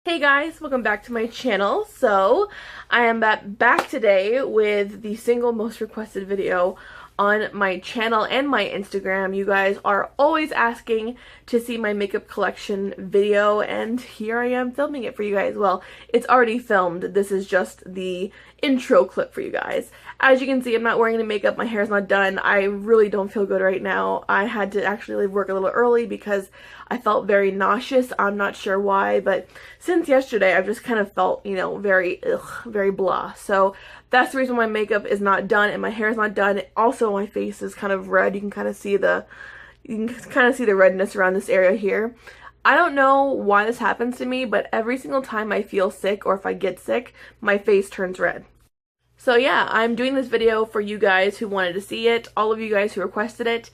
Hey guys, welcome back to my channel. So, I am back today with the single most requested video on my channel and my Instagram. You guys are always asking to see my makeup collection video, and here I am filming it for you guys. Well, it's already filmed. This is just the intro clip for you guys. As you can see, I'm not wearing any makeup. My hair's not done. I really don't feel good right now. I had to actually leave work a little early because I felt very nauseous. I'm not sure why, but since yesterday, I've just kind of felt, very blah. So that's the reason why makeup is not done and my hair is not done. Also, my face is kind of red. You can kind of see the redness around this area here. I don't know why this happens to me, but every single time I feel sick or if I get sick, my face turns red. So yeah, I'm doing this video for you guys who wanted to see it. All of you guys who requested it,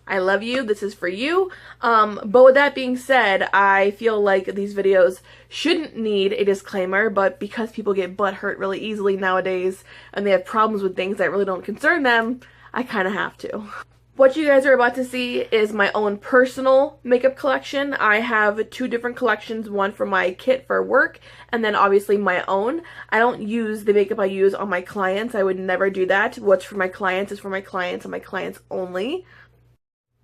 I love you. This is for you. But with that being said, I feel like these videos shouldn't need a disclaimer, but because people get butthurt really easily nowadays and they have problems with things that really don't concern them, I kind of have to. What you guys are about to see is my own personal makeup collection. I have two different collections, one for my kit for work and then obviously my own. I don't use the makeup I use on my clients. I would never do that. What's for my clients is for my clients and my clients only.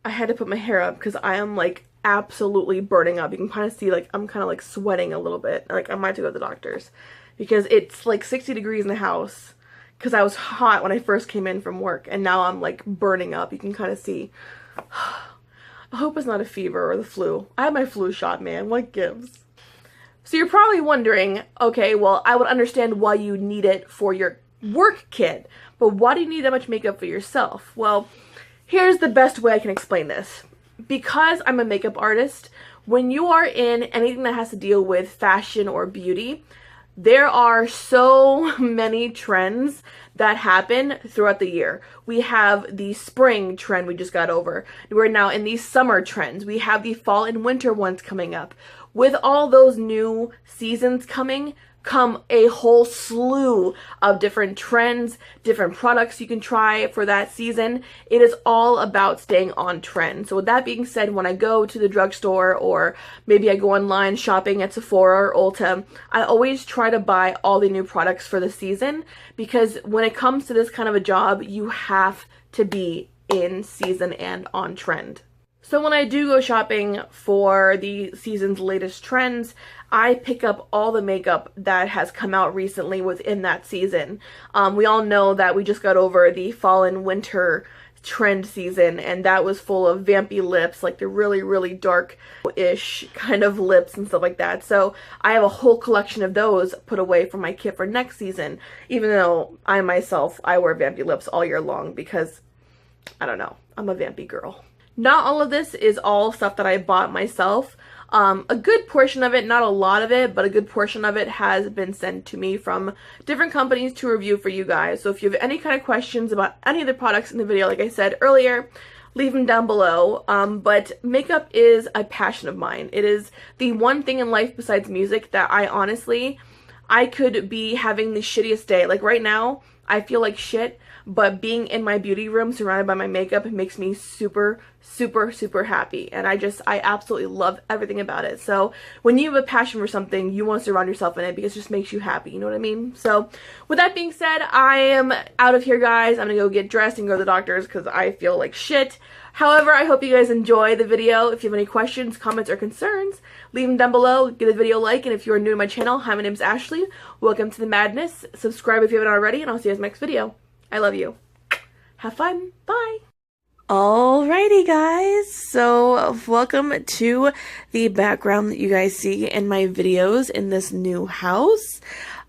I had to put my hair up because I am like absolutely burning up. You can kind of see like I'm kind of like sweating a little bit. Like I might have to go to the doctor's because it's like 60 degrees in the house. Because I was hot when I first came in from work, and now I'm like burning up. You can kind of see. I hope it's not a fever or the flu. I had my flu shot, man. What gives? So you're probably wondering, okay, well, I would understand why you need it for your work kit, but why do you need that much makeup for yourself? Well, here's the best way I can explain this. Because I'm a makeup artist, when you are in anything that has to deal with fashion or beauty, there are so many trends that happen throughout the year. We have the spring trend we just got over. We're now in these summer trends. We have the fall and winter ones coming up. With all those new seasons coming, come a whole slew of different trends, different products you can try for that season. It is all about staying on trend. So with that being said, when I go to the drugstore or maybe I go online shopping at Sephora or Ulta, I always try to buy all the new products for the season because when it comes to this kind of a job, you have to be in season and on trend. So when I do go shopping for the season's latest trends, I pick up all the makeup that has come out recently within that season. We all know that we just got over the fall and winter trend season, and that was full of vampy lips, like the really, really dark-ish kind of lips and stuff like that. So I have a whole collection of those put away for my kit for next season, even though I myself, I wear vampy lips all year long because, I don't know, I'm a vampy girl. Not all of this is all stuff that I bought myself. A good portion of it, not a lot of it, but a good portion of it has been sent to me from different companies to review for you guys. So if you have any kind of questions about any of the products in the video, like I said earlier, leave them down below. But makeup is a passion of mine. It is the one thing in life besides music that I could be having the shittiest day. Like right now, I feel like shit, but being in my beauty room surrounded by my makeup makes me super, super, super happy. And I absolutely love everything about it. So when you have a passion for something, you want to surround yourself in it because it just makes you happy. You know what I mean? So with that being said, I am out of here, guys. I'm going to go get dressed and go to the doctor's because I feel like shit. However, I hope you guys enjoy the video. If you have any questions, comments, or concerns, leave them down below. Give the video a like, and if you are new to my channel, hi, my name is Ashley. Welcome to the madness. Subscribe if you haven't already, and I'll see you guys in the next video. I love you. Have fun. Bye. Alrighty, guys. So, welcome to the background that you guys see in my videos in this new house.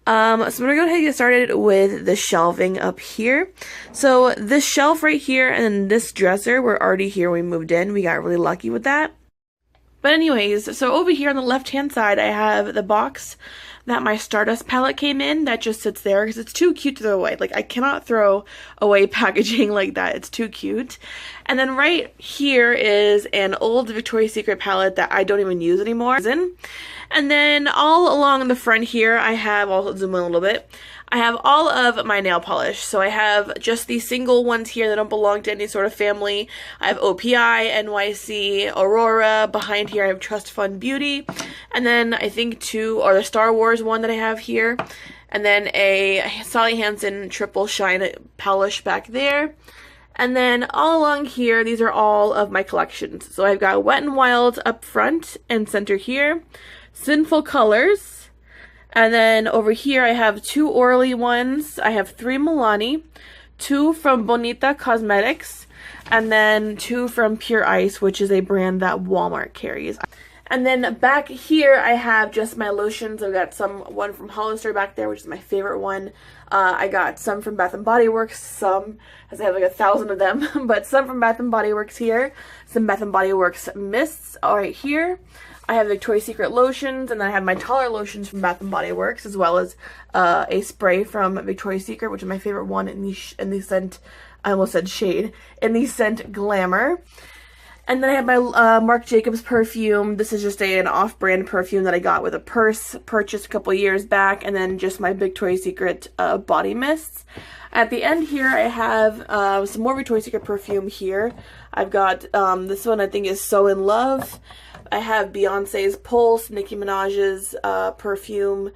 So I'm gonna go ahead and get started with the shelving up here. So this shelf right here and this dresser were already here when we moved in. We got really lucky with that. But anyways, so over here on the left-hand side, I have the box that my Stardust palette came in that just sits there because it's too cute to throw away. Like, I cannot throw away packaging like that. It's too cute. And then right here is an old Victoria's Secret palette that I don't even use anymore. And then all along the front here, I have, I'll zoom in a little bit, I have all of my nail polish. So I have just these single ones here that don't belong to any sort of family. I have OPI, NYC, Aurora. Behind here I have Trust Fund Beauty. And then I think two, or the Star Wars one that I have here. And then a Sally Hansen Triple Shine polish back there. And then all along here, these are all of my collections. So I've got Wet n Wild up front and center here. Sinful Colors. And then over here I have two Orly ones. I have three Milani, two from Bonita Cosmetics, and then two from Pure Ice, which is a brand that Walmart carries. And then back here I have just my lotions. I've got one from Hollister back there, which is my favorite one. I got some from Bath & Body Works, some, as I have like 1,000 of them, but some from Bath & Body Works here. Some Bath & Body Works mists right here. I have Victoria's Secret lotions, and then I have my taller lotions from Bath & Body Works, as well as a spray from Victoria's Secret, which is my favorite one in the scent, I almost said shade, in the scent Glamour. And then I have my Marc Jacobs perfume. This is just an off-brand perfume that I got with a purse, purchased a couple years back, and then just my Victoria's Secret body mists. At the end here, I have some more Victoria's Secret perfume here. I've got this one I think is So In Love. I have Beyonce's Pulse, Nicki Minaj's perfume,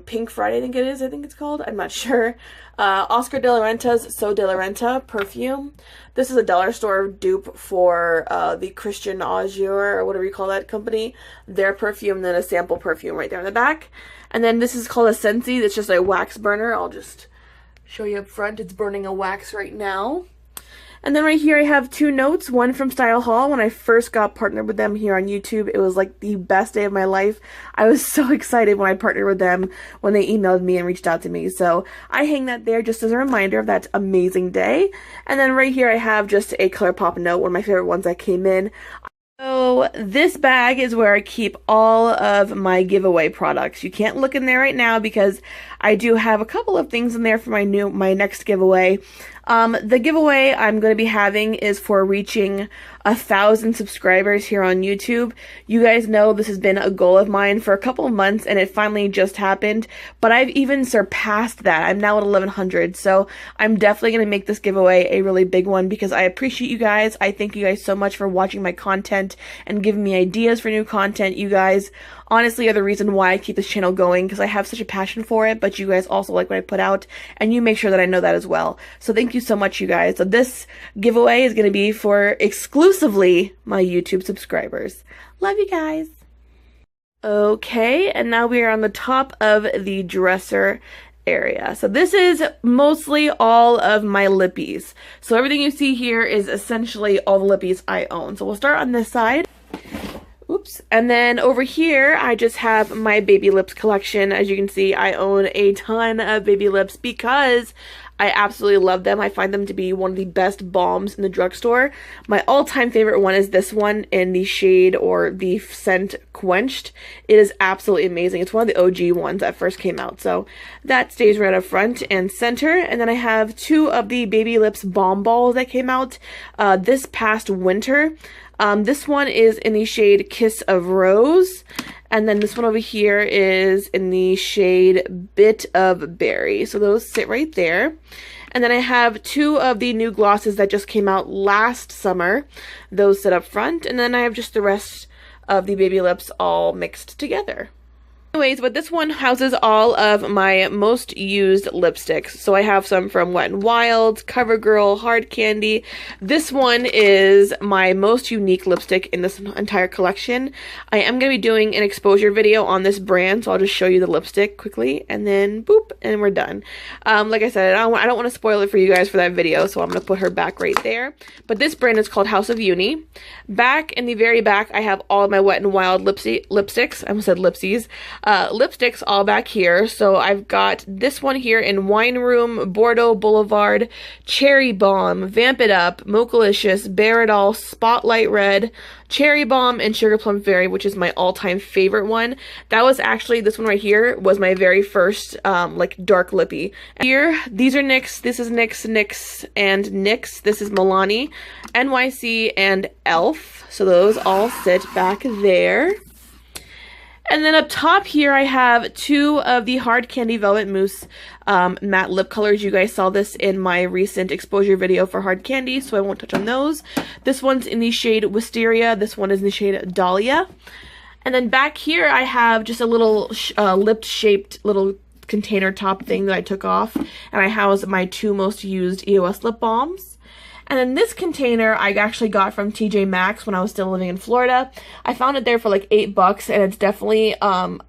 Pink Friday I think it's called, I'm not sure. Oscar de la Renta's So de la Renta perfume. This is a dollar store dupe for the Christian Azure, or whatever you call that company. Their perfume, then a sample perfume right there in the back. And then this is called a Scentsy. It's just a wax burner. I'll just show you up front. It's burning a wax right now. And then right here I have two notes, one from Style Hall. When I first got partnered with them here on YouTube, it was like the best day of my life. I was so excited when I partnered with them, when they emailed me and reached out to me. So I hang that there just as a reminder of that amazing day. And then right here I have just a ColourPop note, one of my favorite ones that came in. So this bag is where I keep all of my giveaway products. You can't look in there right now because I do have a couple of things in there for my next giveaway. The giveaway I'm going to be having is for reaching 1,000 subscribers here on YouTube. You guys know this has been a goal of mine for a couple of months, and it finally just happened, but I've even surpassed that. I'm now at 1,100, so I'm definitely going to make this giveaway a really big one because I appreciate you guys. I thank you guys so much for watching my content and giving me ideas for new content. You guys honestly are the reason why I keep this channel going, because I have such a passion for it, but you guys also like what I put out, and you make sure that I know that as well. So thank you so much, you guys. So this giveaway is going to be for exclusively my YouTube subscribers. Love you guys. Okay, and now we are on the top of the dresser area. So this is mostly all of my lippies. So everything you see here is essentially all the lippies I own. So we'll start on this side. Oops. And then over here, I just have my baby lips collection. As you can see, I own a ton of baby lips because I absolutely love them. I find them to be one of the best balms in the drugstore. My all-time favorite one is this one in the shade or the scent Quenched. It is absolutely amazing. It's one of the OG ones that first came out. So that stays right up front and center. And then I have two of the Baby Lips Balm Balls that came out this past winter. This one is in the shade Kiss of Rose, and then this one over here is in the shade Bit of Berry. So those sit right there. And then I have two of the new glosses that just came out last summer. Those sit up front, and then I have just the rest of the baby lips all mixed together. Anyways, but this one houses all of my most used lipsticks. So I have some from Wet n Wild, CoverGirl, Hard Candy. This one is my most unique lipstick in this entire collection. I am going to be doing an exposure video on this brand, so I'll just show you the lipstick quickly, and then boop, and we're done. Like I said, I don't want to spoil it for you guys for that video, so I'm going to put her back right there. But this brand is called House of Uni. Back in the very back, I have all of my Wet n Wild lipsticks. I almost said lipsies. Lipsticks all back here. So I've got this one here in Wine Room, Bordeaux Boulevard, Cherry Bomb, Vamp It Up, Mochalicious, Bear It All, Spotlight Red, Cherry Bomb, and Sugar Plum Fairy, which is my all-time favorite one. That was actually, this one right here was my very first like dark lippy. Here, these are NYX, this is NYX, and NYX, this is Milani, NYC, and ELF. So those all sit back there. And then up top here, I have two of the Hard Candy Velvet Mousse matte lip colors. You guys saw this in my recent exposure video for Hard Candy, so I won't touch on those. This one's in the shade Wisteria. This one is in the shade Dahlia. And then back here, I have just a little lip-shaped little container top thing that I took off. And I house my two most used EOS lip balms. And then this container I actually got from TJ Maxx when I was still living in Florida. I found it there for like $8 and it's definitely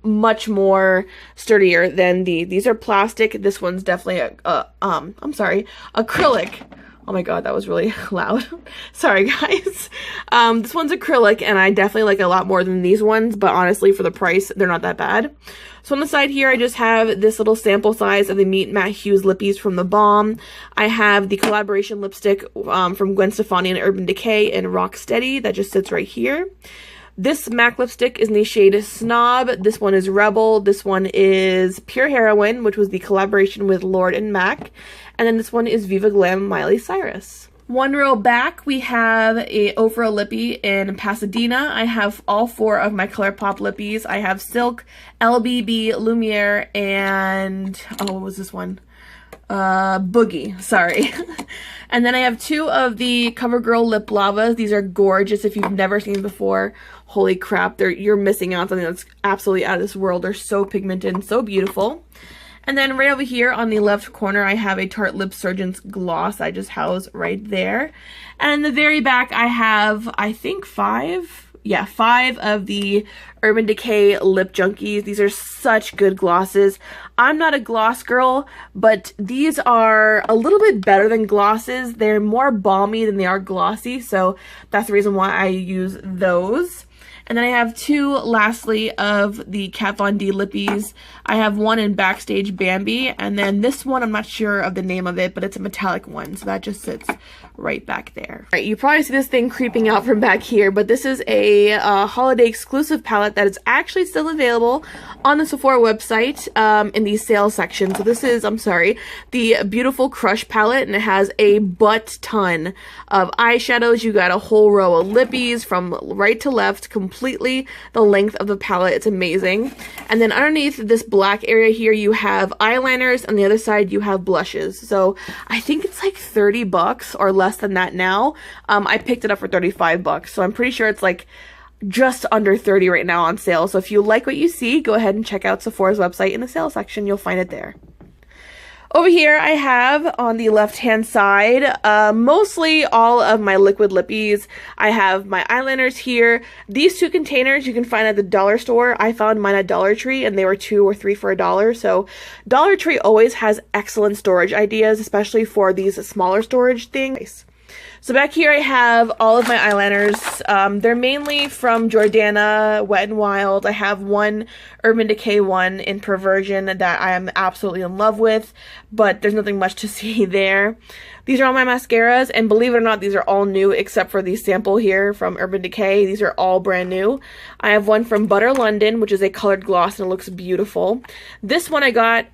much more sturdier than these are plastic. This one's definitely acrylic. Oh my god, that was really loud. Sorry guys. This one's acrylic and I definitely like it a lot more than these ones, but honestly for the price, they're not that bad. So on the side here, I just have this little sample size of the Meet Matte Hues Lippies from The Balm. I have the collaboration lipstick from Gwen Stefani and Urban Decay in Rocksteady that just sits right here. This MAC lipstick is in the shade Snob. This one is Rebel. This one is Pure Heroine, which was the collaboration with Lord and MAC. And then this one is Viva Glam Miley Cyrus. One row back, we have a Ofra Lippy in Pasadena. I have all four of my ColourPop lippies. I have Silk, LBB, Lumiere, and, oh, what was this one? Boogie, sorry. And then I have two of the CoverGirl Lip Lavas. These are gorgeous if you've never seen before. Holy crap, you're missing out on something that's absolutely out of this world. They're so pigmented and so beautiful. And then right over here on the left corner, I have a Tarte Lip Surgeons gloss I just house right there. And in the very back, I have, I think, five of the Urban Decay Lip Junkies. These are such good glosses. I'm not a gloss girl, but these are a little bit better than glosses. They're more balmy than they are glossy, so that's the reason why I use those. And then I have two, lastly, of the Kat Von D lippies. I have one in Backstage Bambi, and then this one, I'm not sure of the name of it, but it's a metallic one, so that just sits right back there. All right, you probably see this thing creeping out from back here, but this is a holiday exclusive palette that is actually still available on the Sephora website in the sales section. So this is, I'm sorry, the Beautiful Crush palette, and it has a butt ton of eyeshadows. You got a whole row of lippies from right to left, completely the length of the palette. It's amazing. And then underneath this black area here, you have eyeliners, and the other side you have blushes. So I think it's like $30 or less than that now. I picked it up for $35, so I'm pretty sure it's like just under $30 right now on sale. So if you like what you see, go ahead and check out Sephora's website in the sales section. You'll find it there. Over here, I have on the left-hand side, mostly all of my liquid lippies. I have my eyeliners here. These two containers you can find at the dollar store. I found mine at Dollar Tree, and they were 2 or 3 for $1. So Dollar Tree always has excellent storage ideas, especially for these smaller storage things. So back here I have all of my eyeliners. They're mainly from Jordana, Wet n Wild. I have one Urban Decay one in Perversion that I am absolutely in love with, but there's nothing much to see there. These are all my mascaras, and believe it or not, these are all new except for the sample here from Urban Decay. These are all brand new. I have one from Butter London, which is a colored gloss, and it looks beautiful. This one I got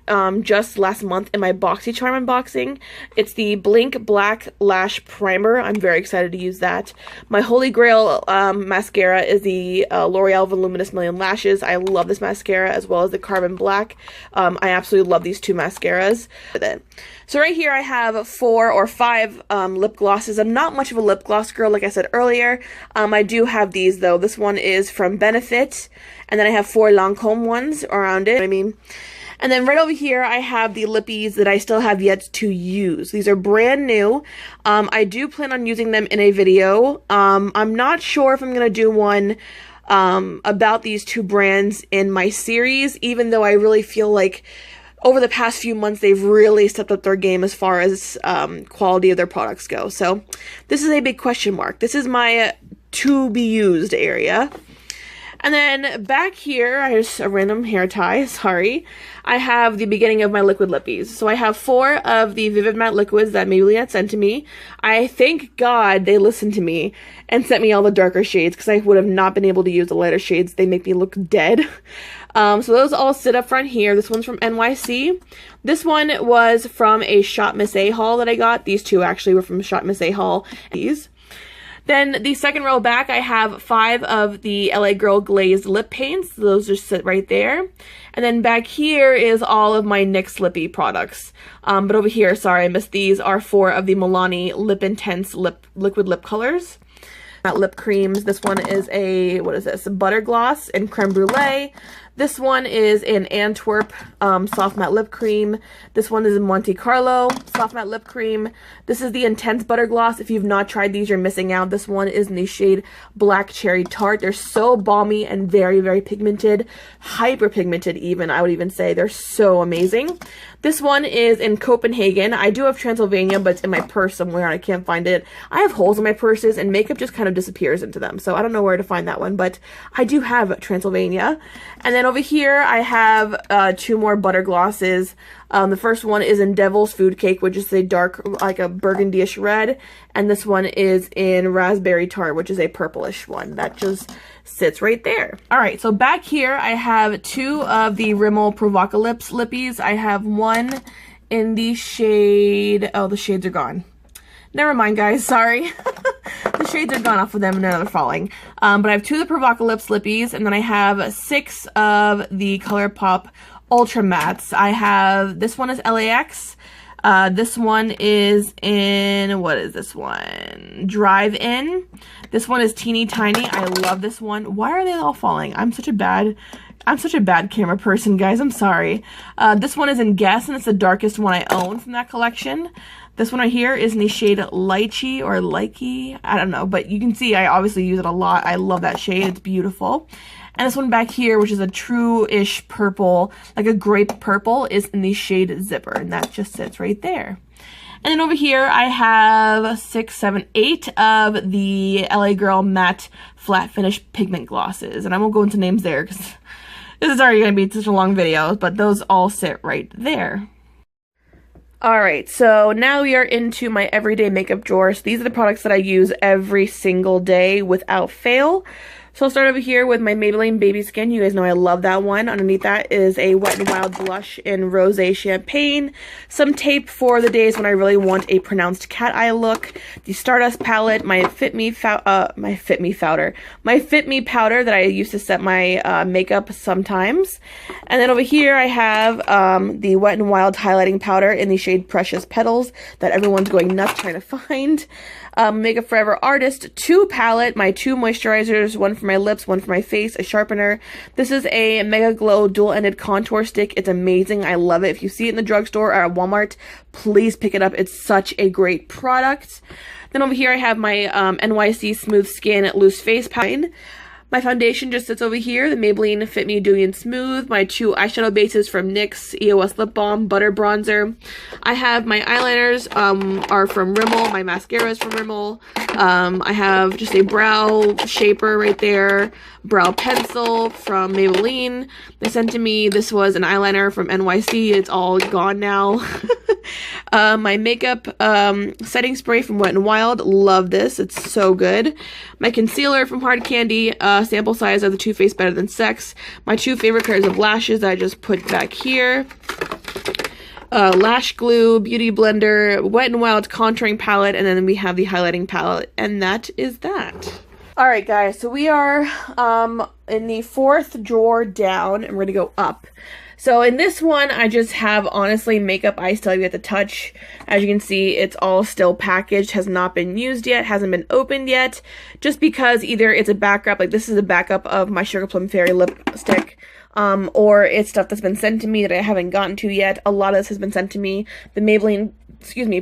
just last month in my BoxyCharm unboxing. It's the Blink Black Lash Primer. I'm very excited to use that. My holy grail mascara is the L'Oreal Voluminous Million Lashes. I love this mascara as well as the Carbon Black. I absolutely love these two mascaras. So right here I have 4 or 5 lip glosses. I'm not much of a lip gloss girl, like I said earlier. I do have these though. This one is from Benefit, and then I have 4 Lancome ones around it. And then right over here, I have the lippies that I still have yet to use. These are brand new. I do plan on using them in a video. I'm not sure if I'm going to do one about these two brands in my series, even though I really feel like over the past few months, they've really stepped up their game as far as quality of their products go. So this is a big question mark. This is my to-be-used area. And then back here, I just a random hair tie, sorry. I have the beginning of my liquid lippies. So I have 4 of the Vivid Matte liquids that Maybelline had sent to me. I thank God they listened to me and sent me all the darker shades, because I would have not been able to use the lighter shades. They make me look dead. So those all sit up front here. This one's from NYC. This one was from a Shop Miss A haul that I got. These two actually were from Shop Miss A haul. These. Then the second row back, I have 5 of the LA Girl glazed lip paints. Those just sit right there. And then back here is all of my NYX Lippy products. But over here, sorry, I missed these, are 4 of the Milani Lip Intense liquid lip colors. Lip creams. This one is a, what is this? Butter Gloss and Creme Brulee. This one is an Antwerp Soft Matte Lip Cream. This one is in Monte Carlo Soft Matte Lip Cream. This is the Intense Butter Gloss. If you've not tried these, you're missing out. This one is in the shade Black Cherry Tart. They're so balmy and very, very pigmented. Hyper pigmented even, I would even say. They're so amazing. This one is in Copenhagen. I do have Transylvania, but it's in my purse somewhere and I can't find it. I have holes in my purses and makeup just kind of disappears into them. So I don't know where to find that one, but I do have Transylvania. And then over here, I have 2 more butter glosses. The first one is in Devil's Food Cake, which is a dark, like a burgundy-ish red. And this one is in Raspberry Tart, which is a purplish one. That just sits right there. All right, so back here, I have 2 of the Rimmel Provocalips lippies. I have one in the shade, oh, the shades are gone. Never mind, guys, sorry. The shades are gone off of them and now they're falling. But I have 2 of the Provocalips lippies, and then I have 6 of the ColourPop Ultra Mattes. I have, this one is LAX. This one is in, what is this one? Drive-In. This one is Teeny Tiny. I love this one. Why are they all falling? I'm such a bad camera person, guys. I'm sorry. This one is in Guess, and it's the darkest one I own from that collection. This one right here is in the shade Lychee or Likey. I don't know, but you can see I obviously use it a lot. I love that shade. It's beautiful. And this one back here, which is a true-ish purple, like a grape purple, is in the shade Zipper, and that just sits right there. And then over here, I have 6, 7, 8 of the LA Girl Matte Flat Finish Pigment Glosses. And I won't go into names there because this is already going to be such a long video, but those all sit right there. Alright, so now we are into my everyday makeup drawer. So these are the products that I use every single day without fail. So I'll start over here with my Maybelline Baby Skin. You guys know I love that one. Underneath that is a Wet n Wild blush in Rosé Champagne. Some tape for the days when I really want a pronounced cat eye look. The Stardust palette, my Fit Me powder that I use to set my makeup sometimes. And then over here I have the Wet n Wild highlighting powder in the shade Precious Petals that everyone's going nuts trying to find. Makeup Forever Artist 2 palette, my 2 moisturizers, one for my lips, one for my face, a sharpener. This is a Mega Glow dual-ended contour stick. It's amazing. I love it. If you see it in the drugstore or at Walmart, please pick it up. It's such a great product. Then over here I have my NYC Smooth Skin Loose Face palette. My foundation just sits over here, the Maybelline Fit Me Dewy and Smooth. My 2 eyeshadow bases from NYX, EOS Lip Balm, Butter Bronzer. I have my eyeliners are from Rimmel, my mascara is from Rimmel. I have just a brow shaper right there, brow pencil from Maybelline. They sent to me, this was an eyeliner from NYC, it's all gone now. My makeup setting spray from Wet n Wild, love this, it's so good. My concealer from Hard Candy, sample size of the Too Faced Better Than Sex. My 2 favorite colors of lashes that I just put back here. Lash glue, beauty blender, Wet n Wild contouring palette, and then we have the highlighting palette, and that is that. Alright guys, so we are in the 4th drawer down, and we're gonna go up. So in this one, I just have, honestly, makeup I still have yet to touch. As you can see, it's all still packaged, has not been used yet, hasn't been opened yet, just because either it's a backup, like this is a backup of my Sugar Plum Fairy lipstick, or it's stuff that's been sent to me that I haven't gotten to yet. A lot of this has been sent to me. The Maybelline,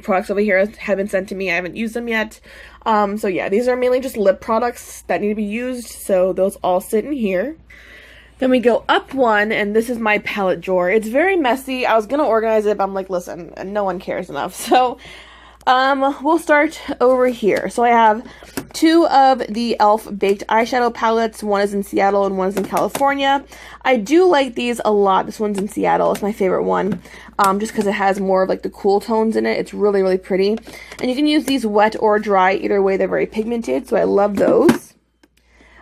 products over here have been sent to me. I haven't used them yet. So yeah, these are mainly just lip products that need to be used, so those all sit in here. Then we go up one, and this is my palette drawer. It's very messy. I was going to organize it, but I'm like, listen, no one cares enough. So, we'll start over here. So I have 2 of the e.l.f. Baked Eyeshadow palettes. One is in Seattle and one is in California. I do like these a lot. This one's in Seattle. It's my favorite one, just because it has more of like the cool tones in it. It's really, really pretty. And you can use these wet or dry. Either way, they're very pigmented, so I love those.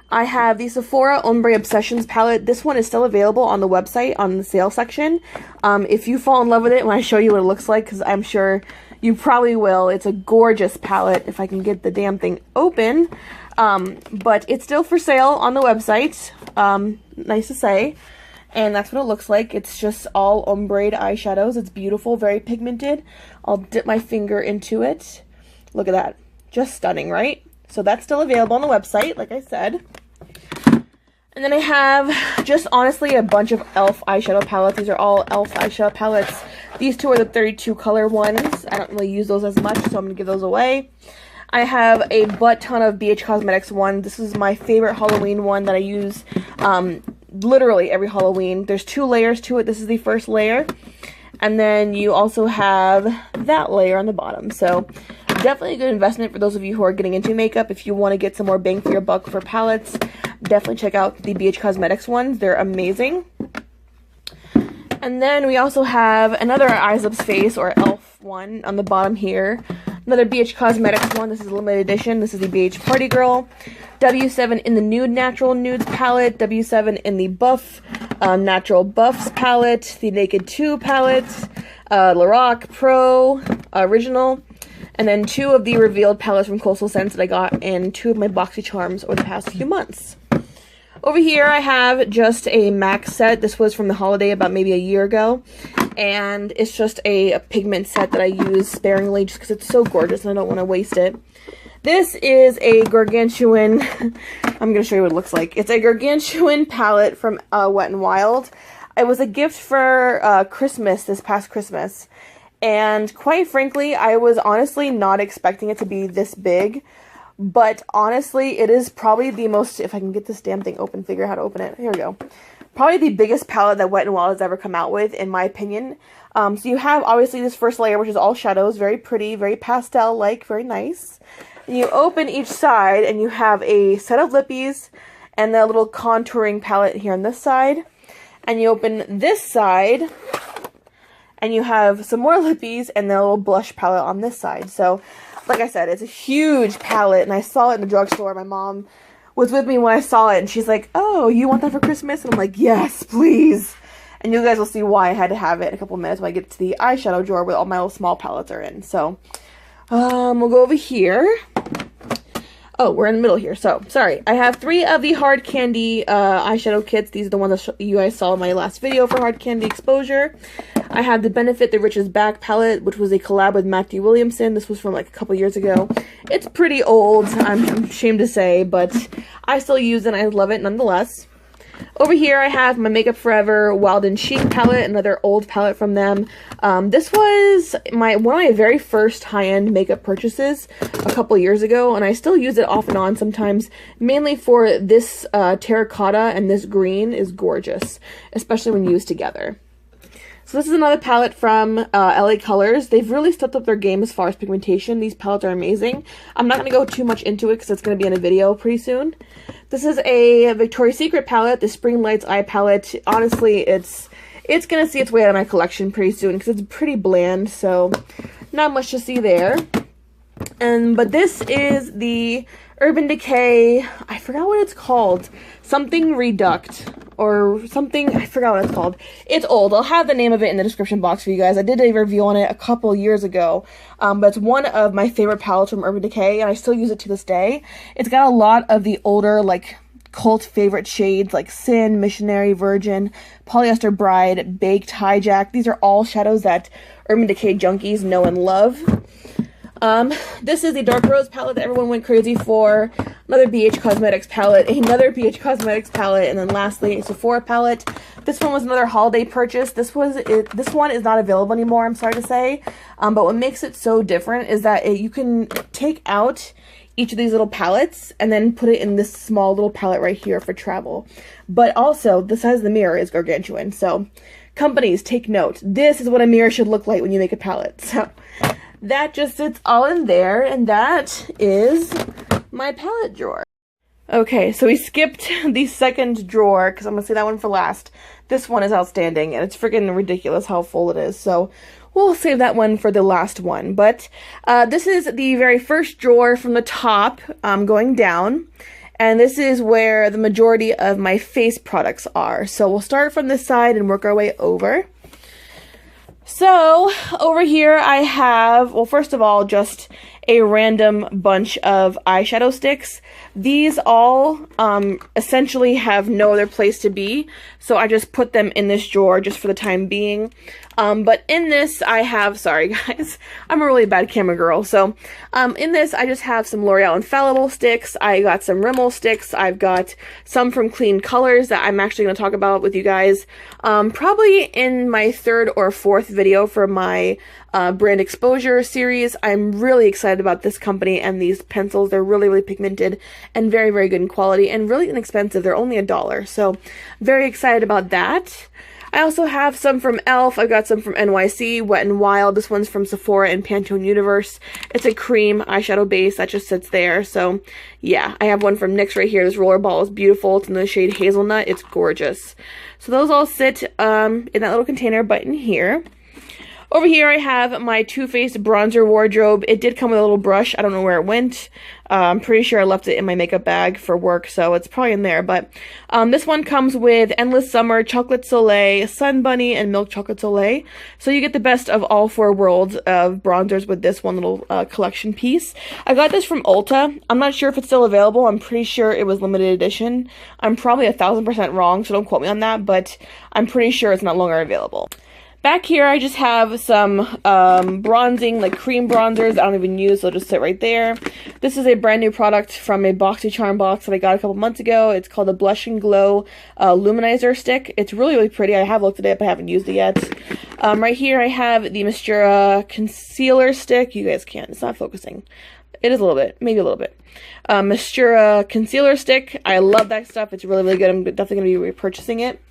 I have the Sephora Ombre Obsessions palette. This one is still available on the website on the sale section. If you fall in love with it when I show you what it looks like, because I'm sure you probably will. It's a gorgeous palette if I can get the damn thing open. But it's still for sale on the website. Nice to say. And that's what it looks like. It's just all ombre eyeshadows. It's beautiful, very pigmented. I'll dip my finger into it. Look at that. Just stunning, right? So that's still available on the website, like I said. And then I have just honestly a bunch of e.l.f. eyeshadow palettes. These are all e.l.f. eyeshadow palettes. These two are the 32 color ones. I don't really use those as much, so I'm going to give those away. I have a butt ton of BH Cosmetics ones. This is my favorite Halloween one that I use literally every Halloween. There's 2 layers to it. This is the first layer. And then you also have that layer on the bottom. So definitely a good investment for those of you who are getting into makeup. If you want to get some more bang for your buck for palettes, definitely check out the BH Cosmetics ones. They're amazing. And then we also have another Eyes Lips Face or e.l.f. one on the bottom here. Another BH Cosmetics one. This is a limited edition. This is the BH Party Girl. W7 in the Nude Natural Nudes palette. W7 in the Buff Natural Buffs palette. The Naked 2 palette. Lorac Pro Original. And then 2 of the revealed palettes from Coastal Scents that I got in 2 of my BoxyCharms over the past few months. Over here I have just a MAC set. This was from the holiday about maybe a year ago. And it's just a pigment set that I use sparingly just because it's so gorgeous and I don't want to waste it. This is a gargantuan, I'm going to show you what it looks like. It's a gargantuan palette from Wet n Wild. It was a gift for Christmas, this past Christmas. And quite frankly, I was honestly not expecting it to be this big. But honestly, it is probably the most, if I can get this damn thing open, figure out how to open it. Here we go. Probably the biggest palette that Wet n Wild has ever come out with, in my opinion. So you have, obviously, this first layer, which is all shadows. Very pretty, very pastel-like, very nice. And you open each side, and you have a set of lippies and a little contouring palette here on this side. And you open this side, and you have some more lippies and the little blush palette on this side. So, like I said, it's a huge palette, and I saw it in the drugstore. My mom was with me when I saw it, and she's like, oh, you want that for Christmas? And I'm like, yes, please. And you guys will see why I had to have it in a couple minutes when I get to the eyeshadow drawer where all my little small palettes are in. So, we'll go over here. Oh, we're in the middle here. So, sorry. I have 3 of the Hard Candy eyeshadow kits. These are the ones that you guys saw in my last video for Hard Candy Exposure. I have the Benefit the Riches Back palette, which was a collab with Matthew Williamson. This was from like a couple years ago. It's pretty old, I'm ashamed to say, but I still use it and I love it nonetheless. Over here I have my Makeup Forever Wild and Chic palette, another old palette from them. This was one of my very first high-end makeup purchases a couple years ago, and I still use it off and on sometimes, mainly for this terracotta, and this green is gorgeous, especially when used together. So this is another palette from LA Colors. They've really stepped up their game as far as pigmentation. These palettes are amazing. I'm not going to go too much into it because it's going to be in a video pretty soon. This is a Victoria's Secret palette, the Spring Lights Eye palette. Honestly, it's going to see its way out of my collection pretty soon because it's pretty bland, so not much to see there. But this is the Urban Decay, I forgot what it's called, something Reduct, or something, I forgot what it's called. It's old. I'll have the name of it in the description box for you guys. I did a review on it a couple years ago, but it's one of my favorite palettes from Urban Decay, and I still use it to this day. It's got a lot of the older, like, cult favorite shades like Sin, Missionary, Virgin, Polyester Bride, Baked, Hijack. These are all shadows that Urban Decay junkies know and love. This is the Dark Rose palette that everyone went crazy for. Another BH Cosmetics palette, another BH Cosmetics palette, and then lastly a Sephora palette. This one was another holiday purchase. This one is not available anymore, I'm sorry to say. But what makes it so different is that you can take out each of these little palettes and then put it in this small little palette right here for travel. But also, the size of the mirror is gargantuan. So, companies, take note. This is what a mirror should look like when you make a palette. So, that just sits all in there, and that is my palette drawer. Okay, so we skipped the second drawer, because I'm going to say that one for last. This one is outstanding, and it's freaking ridiculous how full it is, so we'll save that one for the last one. But this is the very first drawer from the top going down, And this is where the majority of my face products are. So we'll start from this side and work our way over. So over here I have, well, first of all, just a random bunch of eyeshadow sticks. These all essentially have no other place to be, so I just put them in this drawer just for the time being. But in this I have, sorry guys, I'm a really bad camera girl, so in this I just have some L'Oreal Infallible sticks, I got some Rimmel sticks, I've got some from Clean Colors that I'm actually going to talk about with you guys probably in my 3rd or 4th video for my brand exposure series. I'm really excited about this company and these pencils. They're really, really pigmented and very, very good in quality and really inexpensive. They're only $1, so very excited about that. I also have some from e.l.f. I've got some from NYC, Wet n Wild. This one's from Sephora and Pantone Universe. It's a cream eyeshadow base that just sits there. So yeah, I have one from NYX right here. This rollerball is beautiful. It's in the shade Hazelnut. It's gorgeous. So those all sit in that little container, but in here. Over here I have my Too Faced bronzer wardrobe. It did come with a little brush. I don't know where it went. I'm pretty sure I left it in my makeup bag for work, so it's probably in there. But this one comes with Endless Summer, Chocolate Soleil, Sun Bunny, and Milk Chocolate Soleil. So you get the best of all 4 worlds of bronzers with this one little collection piece. I got this from Ulta. I'm not sure if it's still available. I'm pretty sure it was limited edition. I'm probably 1000% wrong, so don't quote me on that, but I'm pretty sure it's not longer available. Back here, I just have some bronzing, like cream bronzers I don't even use, so they'll just sit right there. This is a brand new product from a BoxyCharm box that I got a couple months ago. It's called the Blush and Glow Luminizer Stick. It's really, really pretty. I have looked at it, but I haven't used it yet. Right here, I have the Mascara Concealer Stick. You guys can't. It's not focusing. It is a little bit. Maybe a little bit. Mascara Concealer Stick. I love that stuff. It's really, really good. I'm definitely going to be repurchasing it.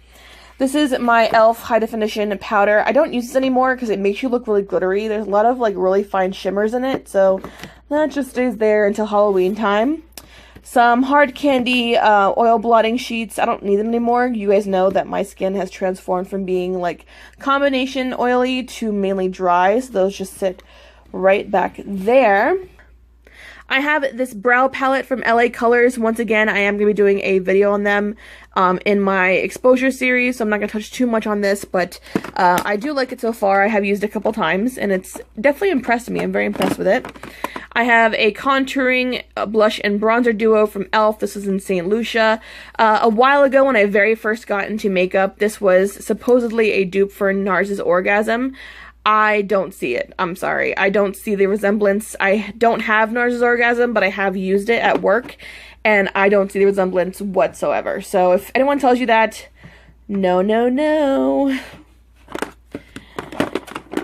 This is my e.l.f. High Definition Powder. I don't use this anymore because it makes you look really glittery. There's a lot of like really fine shimmers in it, so that just stays there until Halloween time. Some Hard Candy oil blotting sheets. I don't need them anymore. You guys know that my skin has transformed from being like combination oily to mainly dry, so those just sit right back there. I have this brow palette from LA Colors. Once again, I am going to be doing a video on them in my exposure series, so I'm not going to touch too much on this, but I do like it so far. I have used it a couple times, and it's definitely impressed me. I'm very impressed with it. I have a contouring blush and bronzer duo from e.l.f. This is in St. Lucia. A while ago when I very first got into makeup, this was supposedly a dupe for NARS's Orgasm. I don't see it. I'm sorry. I don't see the resemblance. I don't have NARS's Orgasm, but I have used it at work, and I don't see the resemblance whatsoever. So if anyone tells you that, no, no, no.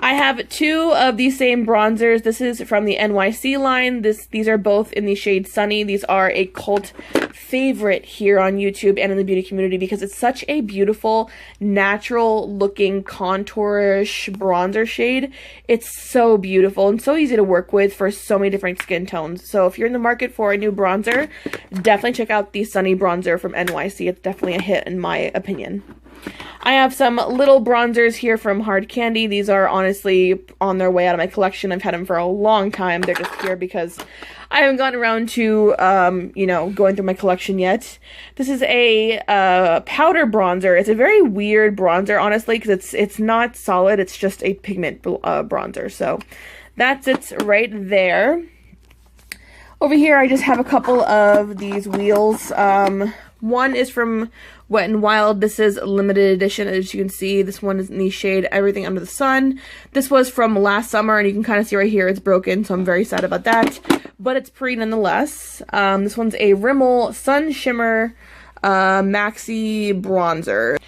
I have 2 of these same bronzers. This is from the NYC line. These are both in the shade Sunny. These are a cult favorite here on YouTube and in the beauty community because it's such a beautiful, natural looking contourish bronzer shade. It's so beautiful and so easy to work with for so many different skin tones. So if you're in the market for a new bronzer, definitely check out the Sunny bronzer from NYC. It's definitely a hit in my opinion. I have some little bronzers here from Hard Candy. These are honestly on their way out of my collection. I've had them for a long time. They're just here because I haven't gotten around to, you know, going through my collection yet. This is a powder bronzer. It's a very weird bronzer, honestly, because it's not solid. It's just a pigment bronzer. So that sits right there. Over here, I just have a couple of these wheels. One is from Wet n Wild. This is a limited edition, as you can see. This one is in the shade Everything Under the Sun. This was from last summer, and you can kind of see right here it's broken, so I'm very sad about that. But it's pretty nonetheless. This one's a Rimmel Sun Shimmer Maxi Bronzer.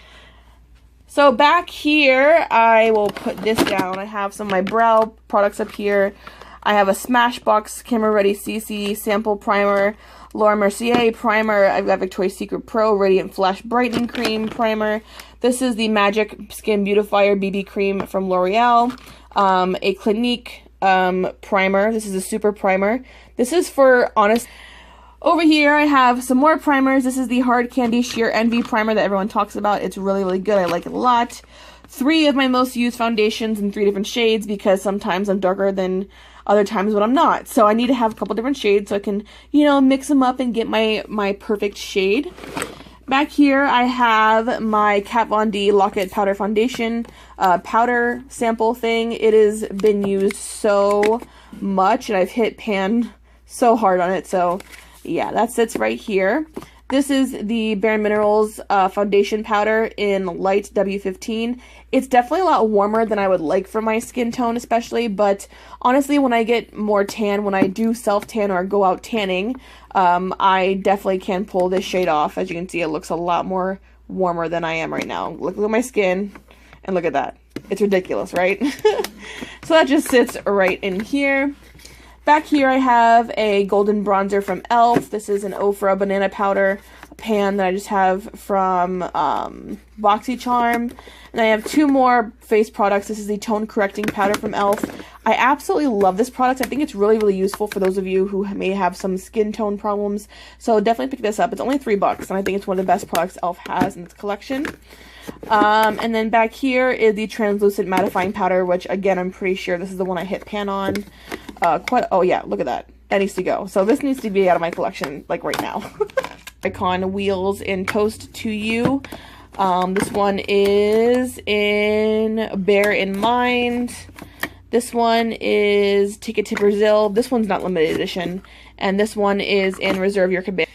So back here, I will put this down. I have some of my brow products up here. I have a Smashbox Camera Ready CC Sample Primer, Laura Mercier Primer. I've got Victoria's Secret Pro Radiant Flash Brightening Cream Primer. This is the Magic Skin Beautifier BB Cream from L'Oreal. A Clinique primer. This is a super primer. This is for honest. Over here I have some more primers. This is the Hard Candy Sheer Envy primer that everyone talks about. It's really, really good. I like it a lot. 3 of my most used foundations in 3 different shades because sometimes I'm darker than other times when I'm not. So I need to have a couple different shades so I can, you know, mix them up and get my perfect shade. Back here I have my Kat Von D Lock It Powder Foundation powder sample thing. It has been used so much and I've hit pan so hard on it. So yeah, that sits right here. This is the Bare Minerals foundation powder in light W15. It's definitely a lot warmer than I would like for my skin tone especially, but honestly when I get more tan, when I do self-tan or go out tanning, I definitely can pull this shade off. As you can see, it looks a lot more warmer than I am right now. Look at my skin and look at that. It's ridiculous, right? So that just sits right in here. Back here I have a golden bronzer from e.l.f. This is an Ofra banana powder pan that I just have from BoxyCharm. And I have two more face products. This is the tone correcting powder from e.l.f. I absolutely love this product. I think it's really, really useful for those of you who may have some skin tone problems. So definitely pick this up. It's only $3 and I think it's one of the best products e.l.f. has in its collection. And then back here is the translucent mattifying powder, which again, I'm pretty sure this is the one I hit pan on. Oh yeah, look at that. That needs to go. So this needs to be out of my collection, like right now. Icon Wheels in Toast to You. This one is in Bear in Mind. This one is Ticket to Brazil. This one's not limited edition. And this one is in Reserve Your Cabana.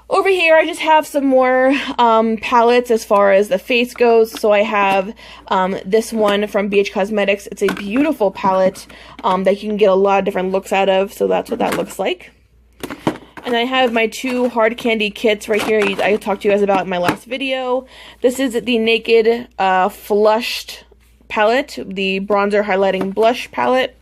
Over here, I just have some more palettes as far as the face goes. So I have this one from BH Cosmetics. It's a beautiful palette that you can get a lot of different looks out of. So that's what that looks like. And I have my two hard candy kits right here I talked to you guys about in my last video. This is the Naked Flushed palette, the bronzer highlighting blush palette.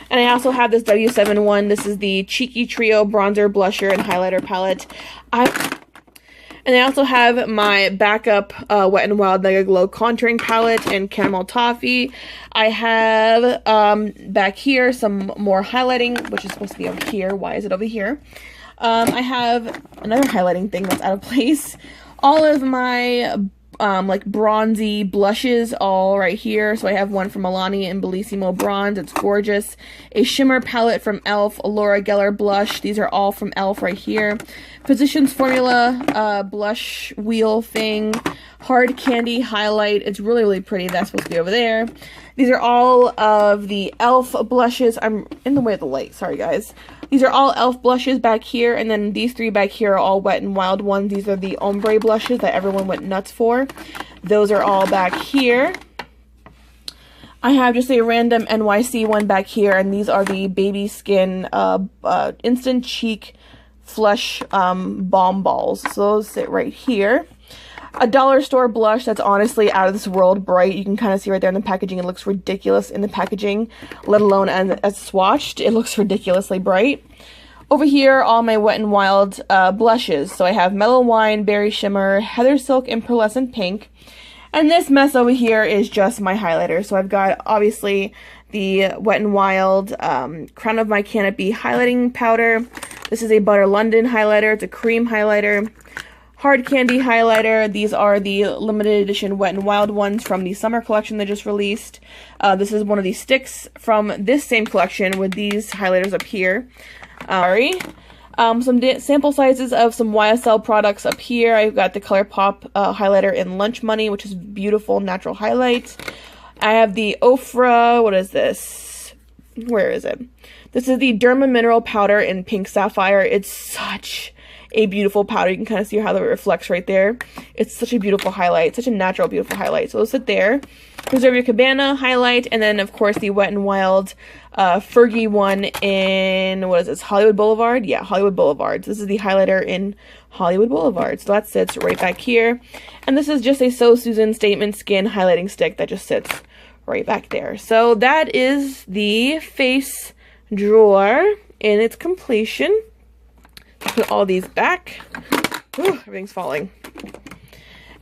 And I also have this W7 one. This is the Cheeky Trio bronzer, blusher, and highlighter palette. And I also have my backup Wet n Wild Mega Glow contouring palette in Caramel Toffee. I have back here some more highlighting, which is supposed to be over here. Why is it over here? I have another highlighting thing that's out of place. All of my like bronzy blushes all right here. So I have one from Milani in Bellissimo Bronze. It's gorgeous. A shimmer palette from e.l.f. A Laura Geller blush. These are all from e.l.f. right here. Physicians Formula blush wheel thing. Hard candy highlight. It's really, really pretty. That's supposed to be over there. These are all of the e.l.f. blushes. I'm in the way of the light. Sorry, guys. These are all e.l.f. blushes back here, and then these three back here are all Wet n Wild ones. These are the ombre blushes that everyone went nuts for. Those are all back here. I have just a random NYC one back here, and these are the Baby Skin Instant Cheek Flush Balm Balls. So those sit right here. A dollar store blush that's honestly out of this world bright. You can kind of see right there in the packaging. It looks ridiculous in the packaging, let alone as swatched. It looks ridiculously bright. Over here, all my Wet n Wild blushes. So I have Mellow Wine, Berry Shimmer, Heather Silk, and Pearlescent Pink. And this mess over here is just my highlighter. So I've got, obviously, the Wet n Wild Crown of My Canopy highlighting powder. This is a Butter London highlighter. It's a cream highlighter. Hard candy highlighter. These are the limited edition Wet n Wild ones from the summer collection they just released. This is one of the sticks from this same collection with these highlighters up here. Some sample sizes of some YSL products up here. I've got the ColourPop highlighter in Lunch Money, which is beautiful natural highlight. I have the Ofra, what is this? Where is it? This is the Derma Mineral Powder in Pink Sapphire. It's such a beautiful powder. You can kind of see how it reflects right there. It's such a beautiful highlight, such a natural, beautiful highlight. So it'll sit there. Reserve Your Cabana highlight, and then of course the Wet n Wild Fergie one in, what is this, Hollywood Boulevard? Yeah, Hollywood Boulevard. So this is the highlighter in Hollywood Boulevard. So that sits right back here. And this is just a So Susan Statement Skin highlighting stick that just sits right back there. So that is the face drawer in its completion. Put all these back. Ooh, everything's falling.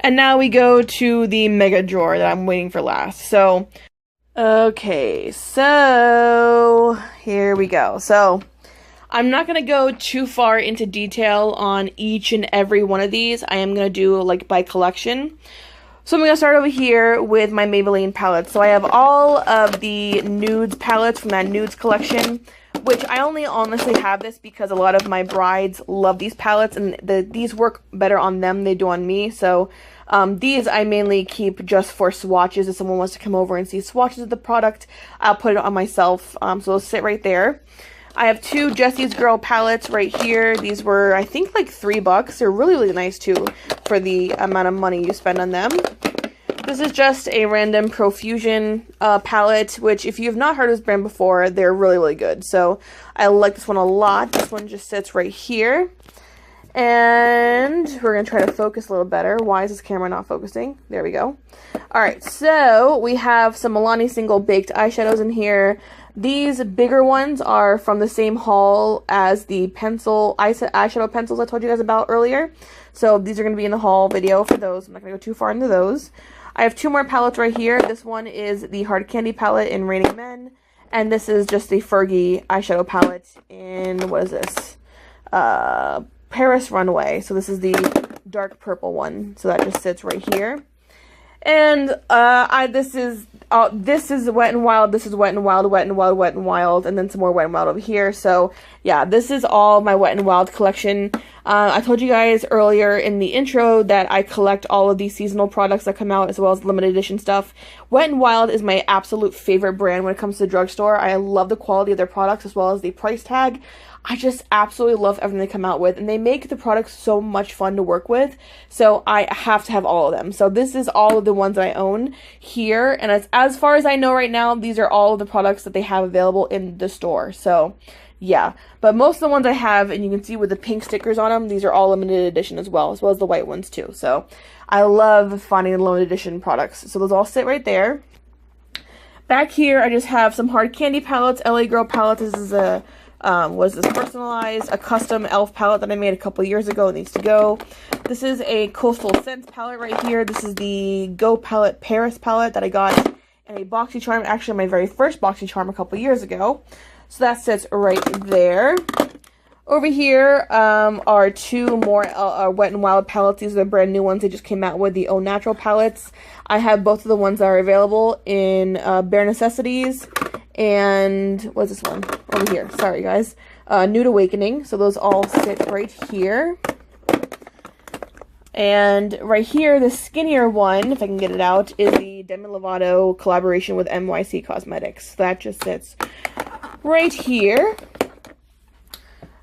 And now we go to the mega drawer that I'm waiting for last. So, okay, so here we go. So, I'm not going to go too far into detail on each and every one of these. I am going to do like by collection. So I'm going to start over here with my Maybelline palettes. So I have all of the nudes palettes from that nudes collection. which I only honestly have this because a lot of my brides love these palettes, and these work better on them than they do on me. So these I mainly keep just for swatches. If someone wants to come over and see swatches of the product, I'll put it on myself. So they'll sit right there. I have two Jessie's Girl palettes right here. These were, I think, like $3. They're really, really nice, too, for the amount of money you spend on them. This is just a random Profusion palette, which, if you have not heard of this brand before, they're really, really good. So, I like this one a lot. This one just sits right here. And we're going to try to focus a little better. Why is this camera not focusing? There we go. Alright, so we have some Milani Single Baked eyeshadows in here. These bigger ones are from the same haul as the eyeshadow pencils I told you guys about earlier. So these are going to be in the haul video for those. I'm not going to go too far into those. I have two more palettes right here. This one is the Hard Candy palette in Raining Men. And this is just the Fergie eyeshadow palette in, what is this? Paris Runway. So this is the dark purple one. So that just sits right here. And this is Wet n Wild, this is Wet n Wild, Wet n Wild, Wet n Wild, and then some more Wet n Wild over here. So yeah, this is all my Wet n Wild collection. I told you guys earlier in the intro that I collect all of these seasonal products that come out, as well as limited edition stuff. Wet n Wild is my absolute favorite brand when it comes to the drugstore. I love the quality of their products as well as the price tag. I just absolutely love everything they come out with, and they make the products so much fun to work with, so I have to have all of them. So this is all of the ones that I own here, and as far as I know right now, these are all of the products that they have available in the store. So yeah, but most of the ones I have, and you can see with the pink stickers on them, these are all limited edition as well as the white ones too. So I love finding limited edition products. So those all sit right there. Back here, I just have some Hard Candy palettes, LA Girl palettes. This is a personalized, a custom e.l.f. palette that I made a couple years ago. It needs to go. This is a Coastal Scents palette right here. This is the Go Palette Paris palette that I got in a BoxyCharm, actually my very first BoxyCharm a couple years ago. So that sits right there. Over here are two more Wet n Wild palettes. These are the brand new ones they just came out with, the Au Natural palettes. I have both of the ones that are available in Bare Necessities and, what's this one? Over here, sorry guys. Nude Awakening. So those all sit right here. And right here, the skinnier one, if I can get it out, is the Demi Lovato collaboration with NYC Cosmetics. That just sits right here.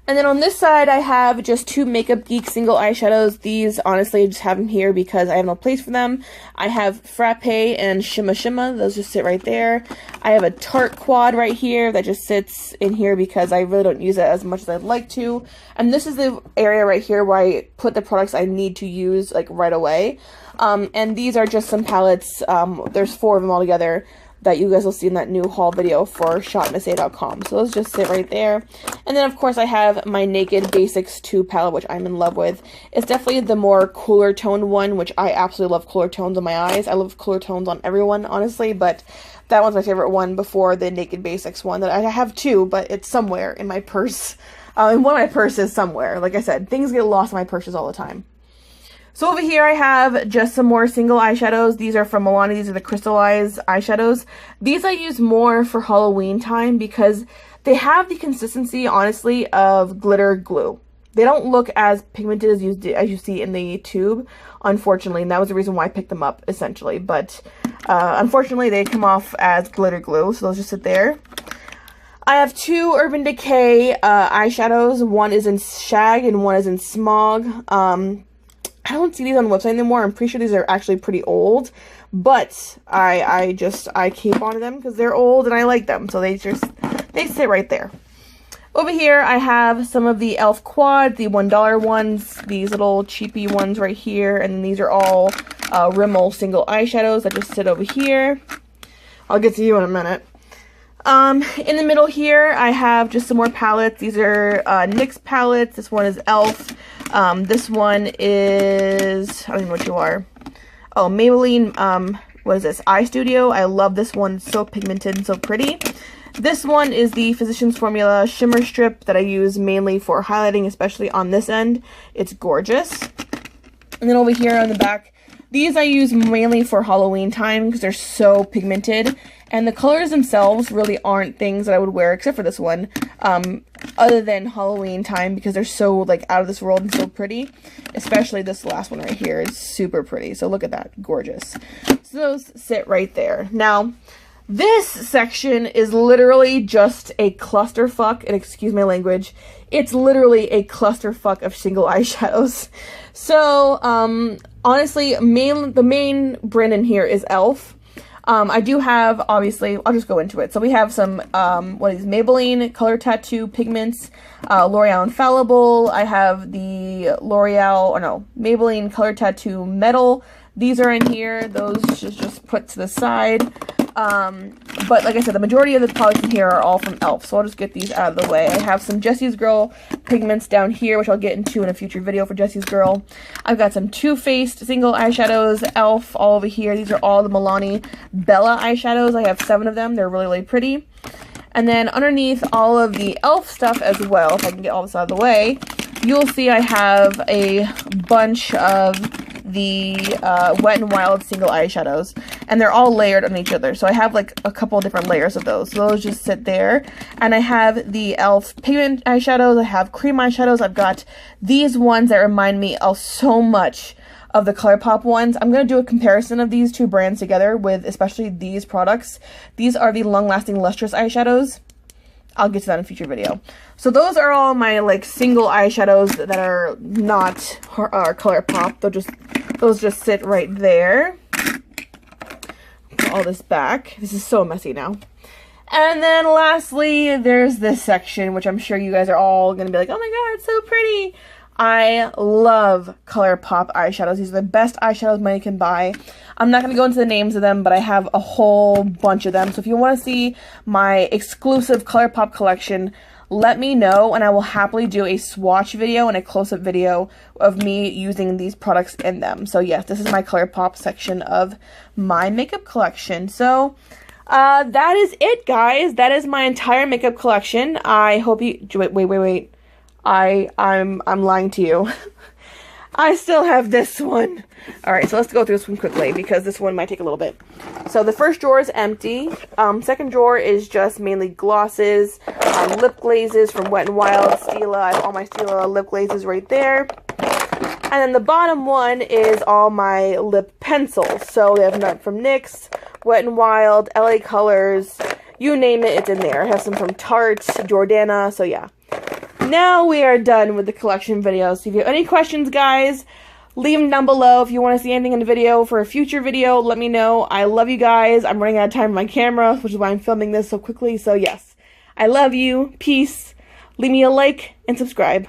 And then on this side, I have just two Makeup Geek single eyeshadows. These, honestly, I just have them here because I have no place for them. I have Frappe and Shimma Shimma. Those just sit right there. I have a Tarte Quad right here that just sits in here because I really don't use it as much as I'd like to. And this is the area right here where I put the products I need to use, like, right away. And these are just some palettes. There's 4 of them all together that you guys will see in that new haul video for shopmissa.com. So those just sit right there. And then, of course, I have my Naked Basics 2 palette, which I'm in love with. It's definitely the more cooler toned one, which I absolutely love cooler tones on my eyes. I love cooler tones on everyone, honestly, but that one's my favorite one before the Naked Basics one that I have too, but it's somewhere in my purse. And one of my purses somewhere. Like I said, things get lost in my purses all the time. So over here I have just some more single eyeshadows. These are from Milani. These are the crystallized eyeshadows. These I use more for Halloween time because they have the consistency, honestly, of glitter glue. They don't look as pigmented as you see in the tube, unfortunately, and that was the reason why I picked them up, essentially. But unfortunately, they come off as glitter glue, so those just sit there. I have two Urban Decay eyeshadows. One is in Shag and one is in Smog. I don't see these on the website anymore. I'm pretty sure these are actually pretty old, but I keep on to them because they're old and I like them, so they sit right there. Over here, I have some of the e.l.f. Quad, the $1 ones, these little cheapy ones right here, and these are all Rimmel single eyeshadows that just sit over here. I'll get to you in a minute. In the middle here, I have just some more palettes. These are NYX palettes. This one is e.l.f. This one is, I don't even know what you are. Oh, Maybelline, what is this? Eye Studio. I love this one. It's so pigmented and so pretty. This one is the Physicians Formula Shimmer Strip that I use mainly for highlighting, especially on this end. It's gorgeous. And then over here on the back, These I use mainly for Halloween time because they're so pigmented. And the colors themselves really aren't things that I would wear, except for this one, other than Halloween time, because they're so, like, out of this world and so pretty. Especially this last one right here is super pretty. So look at that. Gorgeous. So those sit right there. Now, this section is literally just a clusterfuck, and excuse my language, it's literally a clusterfuck of single eyeshadows. So, honestly, the main brand in here is e.l.f. I do have, obviously, I'll just go into it. So we have some, Maybelline Color Tattoo pigments, L'Oreal Infallible. I have the Maybelline Color Tattoo Metal. These are in here. Those just put to the side. But like I said, the majority of the products in here are all from e.l.f. So I'll just get these out of the way. I have some Jessie's Girl pigments down here, which I'll get into in a future video for Jessie's Girl. I've got some Too Faced single eyeshadows, e.l.f. all over here. These are all the Milani Bella eyeshadows. I have 7 of them. They're really, really pretty. And then underneath all of the e.l.f. stuff as well, if I can get all this out of the way, you'll see I have a bunch of the Wet n Wild single eyeshadows, and they're all layered on each other. So I have like a couple different layers of those. So those just sit there. And I have the e.l.f. pigment eyeshadows. I have cream eyeshadows. I've got these ones that remind me of so much of the ColourPop ones. I'm going to do a comparison of these two brands together with especially these products. These are the Long Lasting Lustrous eyeshadows. I'll get to that in a future video. So those are all my like single eyeshadows that are not ColourPop. Those just sit right there. Put all this back. This is so messy now. And then lastly, there's this section, which I'm sure you guys are all going to be like, oh my god, it's so pretty. I love ColourPop eyeshadows. These are the best eyeshadows money can buy. I'm not going to go into the names of them, but I have a whole bunch of them. So if you want to see my exclusive ColourPop collection, let me know, and I will happily do a swatch video and a close-up video of me using these products in them. So yes, this is my ColourPop section of my makeup collection. So that is it, guys. That is my entire makeup collection. I hope you... Wait. I'm lying to you. I still have this one. Alright, so let's go through this one quickly because this one might take a little bit. So the first drawer is empty. Second drawer is just mainly glosses, lip glazes from Wet n Wild, Stila. I have all my Stila lip glazes right there. And then the bottom one is all my lip pencils. So they have none from NYX, Wet n Wild, LA Colors, you name it, it's in there. I have some from Tarte, Jordana, so yeah. Now we are done with the collection video. So if you have any questions, guys, leave them down below. If you want to see anything in the video for a future video, let me know. I love you guys. I'm running out of time on my camera, which is why I'm filming this so quickly. So yes, I love you. Peace. Leave me a like and subscribe.